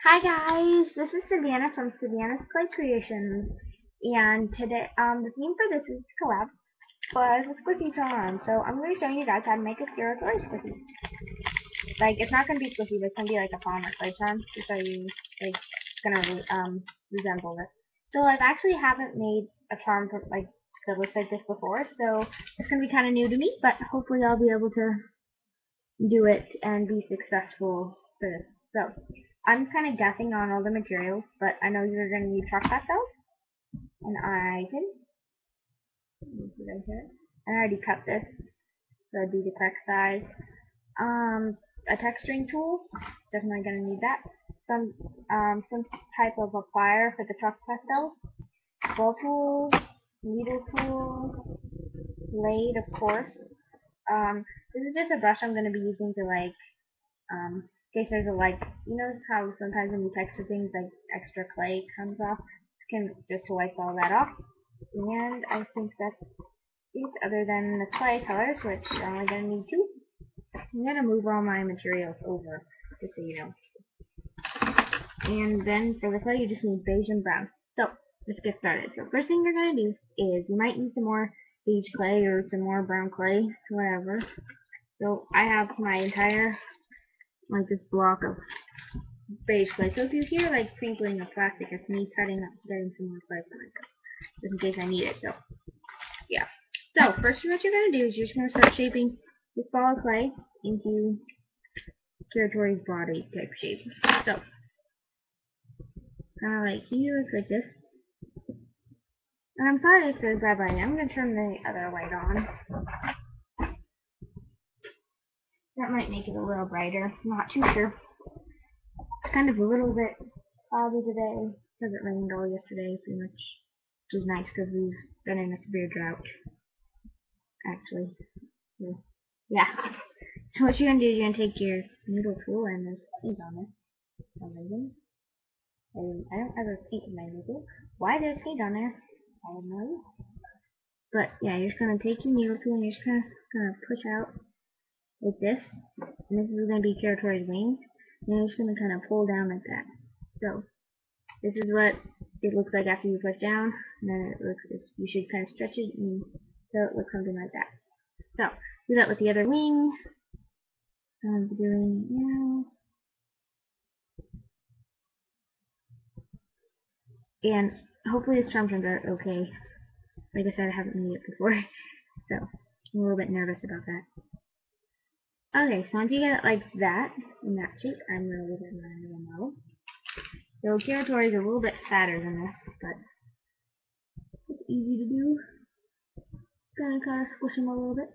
Hi guys, this is Savannah from Savannah's Clay Creations, and today the theme for this is collab was a squishy charm. So I'm going to show you guys how to make a Kiiroi squishy. Like it's not going to be squishy, but it's going to be like a palm or clay charm. Just so you like it's going to resemble this. So I actually haven't made a charm for, like that looks like this before, so it's going to be kind of new to me, but hopefully I'll be able to do it and be successful for this. So I'm kind of guessing on all the materials, but I know you're going to need truck pastels, and I can. I already cut this, so it'd be the correct size. A texturing tool, definitely going to need that. Some type of applier for the truck pastels. Bowl tool, needle tool, blade, of course. This is just a brush I'm going to be using to in case there's a you know how sometimes when you texture things, like extra clay comes off, can just to wipe all that off. And I think that's it, other than the clay colors, which I'm only gonna need two. I'm gonna move all my materials over, just so you know. And then for the clay, you just need beige and brown. So let's get started. So first thing you're gonna do is you might need some more beige clay or some more brown clay, whatever. So I have my entire this block of beige clay. So if you hear like crinkling of plastic, it's me cutting up, getting some more clay for myself, just in case I need it. So yeah. So first, what you're gonna do is you're just gonna start shaping this ball of clay into Tori's body type shape. So kind of like he looks like this. And I'm sorry if there's red light. I'm gonna turn the other light on. That might make it a little brighter. I'm not too sure. It's kind of a little bit cloudy today because it rained all yesterday, pretty much, which is nice because we've been in a severe drought. Actually. So, yeah. So what you're gonna do is you're gonna take your needle tool, and there's paint on this for some reason. I don't ever paint with my needle. Why there's paint on there? I have no idea. But yeah, you're just gonna take your needle tool and you're just gonna push out like this. And this is gonna be Tori's wings. And you're just gonna kind of pull down like that. So this is what it looks like after you push down. And then you should kind of stretch it and so it looks something like that. So do that with the other wing. I'm doing now. And hopefully this charm turns out okay. Like I said, I haven't made it before, so I'm a little bit nervous about that. Okay, so once you get it like that, in that shape, I'm going to look at my little model. So Kiiroi is a little bit fatter than this, but it's easy to do. Gonna kind of squish him a little bit.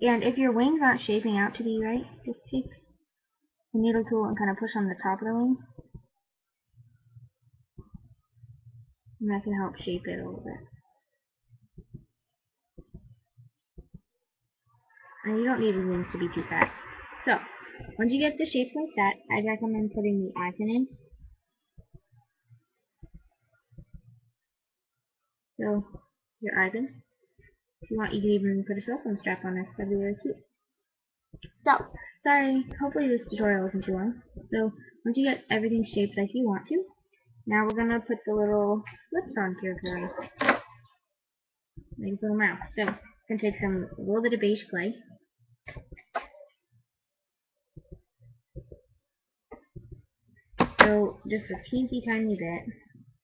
And if your wings aren't shaping out to be right, just take the needle tool and kind of push on the top of the wing. And that can help shape it a little bit. And you don't need the wings to be too fat. So, once you get the shape like that, I'd recommend putting the icon in. So, your icon. If you want, you can even put a cell phone strap on this. That'd be really cute. So, sorry, hopefully this tutorial wasn't too long. So, once you get everything shaped like you want to, now we're going to put the little lips on Kiiroi. Like a little mouth. So, I'm going to take a little bit of beige clay. So, just a teensy tiny bit.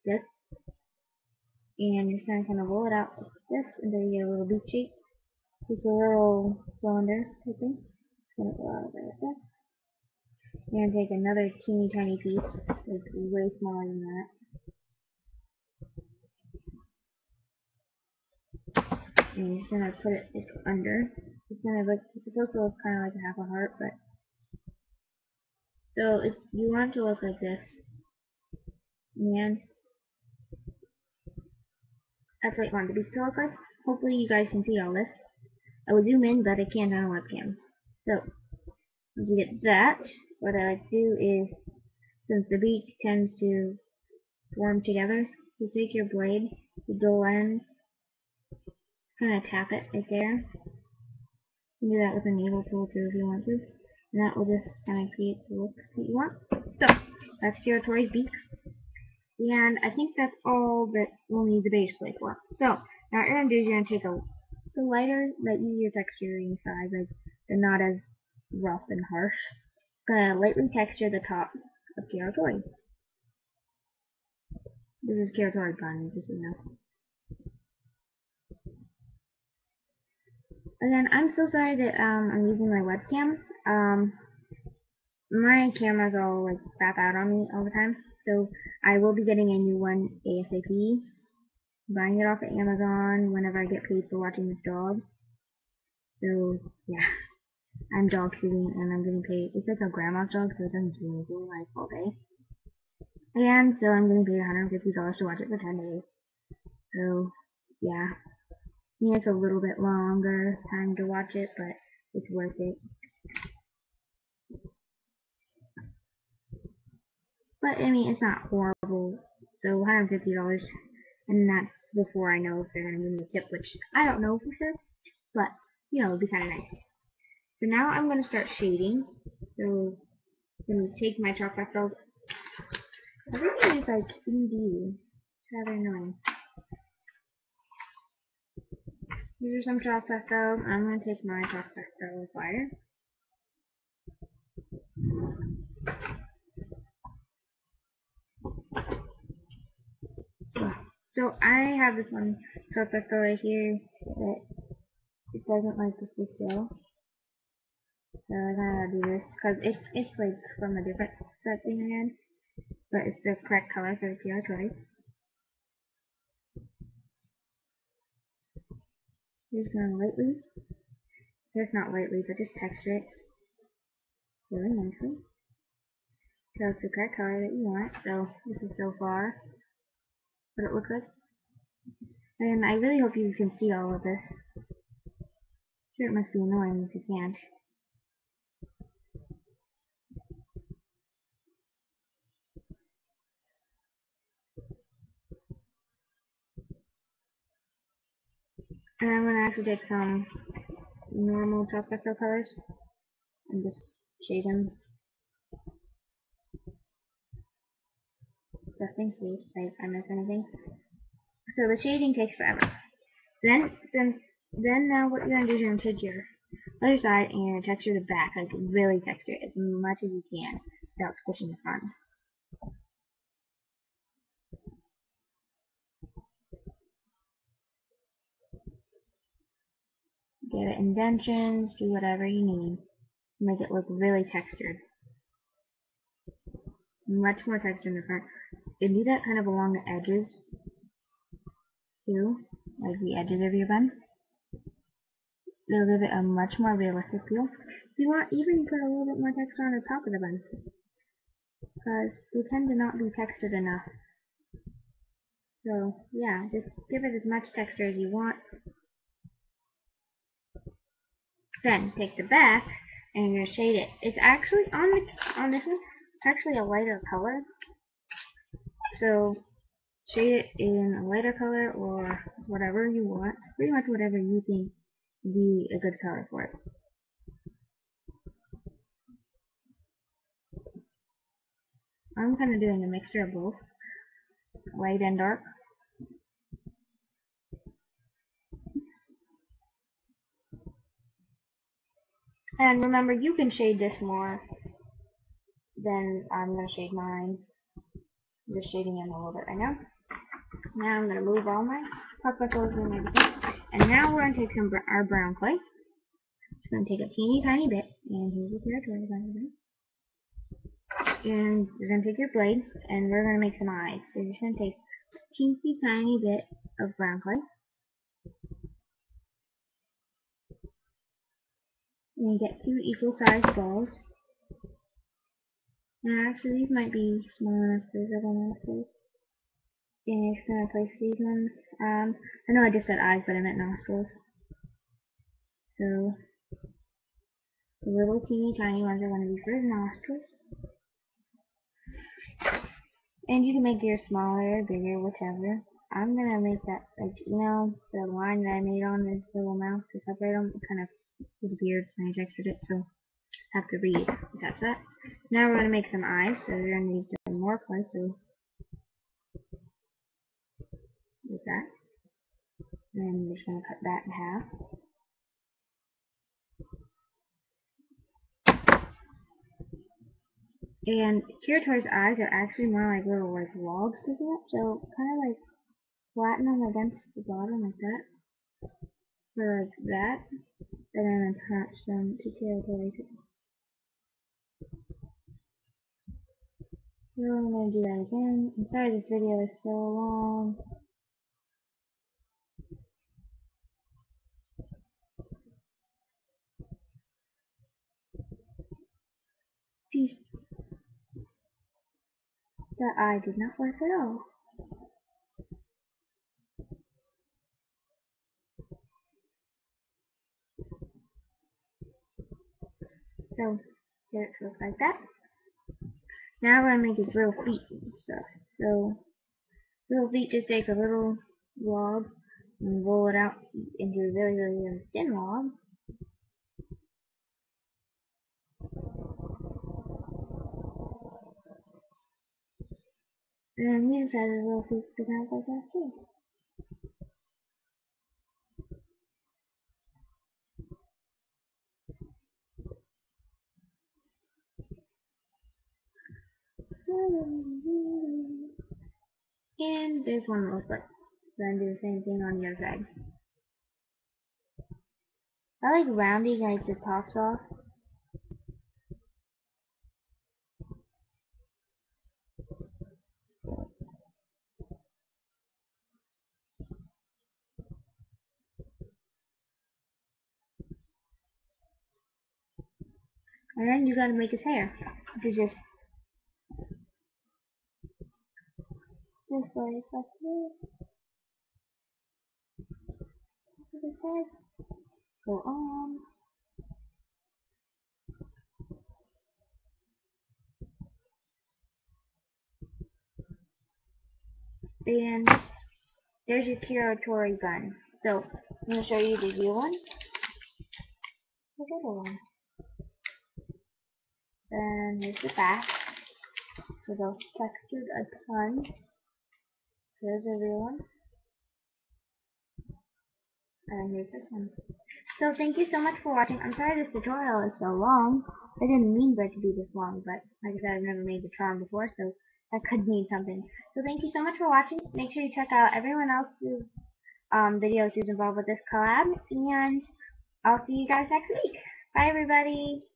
This. And you're going to kind of roll it out like this until you get a little beak shape. Just a little cylinder type thing. Gonna go out like that. And take another teeny tiny piece, like way smaller than that. And you're just gonna put it like under. It's supposed to look kind of like a half a heart, but so if you want it to look like this, and that's what you want the beak to look like. Hopefully you guys can see all this. I would zoom in, but I can't on a webcam. So once you get that, what I like to do is, since the beak tends to form together, you take your blade, the dull end, kind of tap it right there. You can do that with a needle tool too if you want to. And that will just kind of create the look that you want. So, that's Tori's beak. And I think that's all that we'll need the base plate for. So, now what you're going to do is you're going to take the lighter that you your texturing side, like they're not as rough and harsh. Gonna lightly texture the top of Kiiroi. This is Kiiroi gun, just so you know. Again, I'm so sorry that I'm using my webcam. My camera's all like crap out on me all the time, so I will be getting a new one ASAP. Buying it off of Amazon whenever I get paid for watching this dog. So yeah, I'm dog sitting and I'm getting paid. It's like a grandma's dog, so it doesn't do anything like all day. And so I'm getting paid $150 to watch it for 10 days. So yeah, yeah, it's a little bit longer time to watch it, but it's worth it. But I mean, it's not horrible. So $150, and that's before I know if they're gonna give me a tip, which I don't know for sure. But you know, it'd be kind of nice. So now I'm gonna start shading. So I'm gonna take my chalk pastel. Everything is like in view. It's rather annoying. These are some chalk pastels. I'm gonna take my chalk pastel applier. So I have this one chalk pastel right here that it doesn't like to stay still. So I gotta do this because it's like from a different set thing I had, but it's the correct color for the Kiiroi. Just gonna lightly, just not lightly, but just texture it really nicely. So it's the correct color that you want. So this is so far what it looks like. And I really hope you can see all of this. Sure, it must be annoying if you can't. And I'm gonna actually take some normal chalk pastel colors and just shade them just in case I miss anything. So the shading takes forever. Then now what you're gonna do is you're gonna take your other side and you're gonna texture the back, like really texture it as much as you can without squishing the front. Give it indentions, do whatever you need. Make it look really textured. Much more texture in the front. You do that kind of along the edges too, like the edges of your bun. It'll give it a much more realistic feel. You want even put a little bit more texture on the top of the bun, because they tend to not be textured enough. So yeah, just give it as much texture as you want. Then take the back and you're gonna shade it. It's actually on this one. It's actually a lighter color. So shade it in a lighter color or whatever you want. Pretty much whatever you think would be a good color for it. I'm kind of doing a mixture of both, light and dark. And remember, you can shade this more than I'm going to shade mine. I'm just shading in a little bit right now. Now I'm going to move all my puff puffles and everything. And now we're going to take our brown clay. Just going to take a teeny tiny bit. And here's the territory, by the way. And you're going to take your blade, and we're going to make some eyes. So you're just going to take a teensy tiny bit of brown clay. And you get 2 equal sized balls. And actually these might be small enough for the other nostrils. And just going to place these ones. I know I just said eyes, but I meant nostrils. So the little teeny tiny ones are going to be for his nostrils. And you can make yours smaller, bigger, whichever. I'm going to make that, like, you know, the line that I made on this little mouth to separate them, it kind of, his beard, when I textured it, so have to read. That's that. Now we're going to make some eyes, so we're going to need some more clay, so like that. And we're just going to cut that in half. And Kiiroi's eyes are actually more like little like logs sticking up, so kind of like flatten them against the bottom like that, or like that, and then attach them to Kiiroi's. So I'm gonna do that again. I'm sorry this video is so long. Geez, that eye did not work at all. So here it looks like that. Now we're gonna make its little feet and stuff. So little feet just take a little log and roll it out into a really, really, really thin log. And he just has his little feet sticking out like that too. And there's one more foot. Then do the same thing on the other side. I like rounding like the tops off. And then you gotta make his hair. Which is just like this. His head. Go on. And there's your Kiiroi bun. So I'm gonna show you the real one. The little one. Then here's the back. So those textured a ton. Here's the real one. And here's this one. So thank you so much for watching. I'm sorry this tutorial is so long. I didn't mean for it to be this long, but like I said, I've never made the charm before, so that could mean something. So thank you so much for watching. Make sure you check out everyone else's videos who's involved with this collab, and I'll see you guys next week. Bye everybody!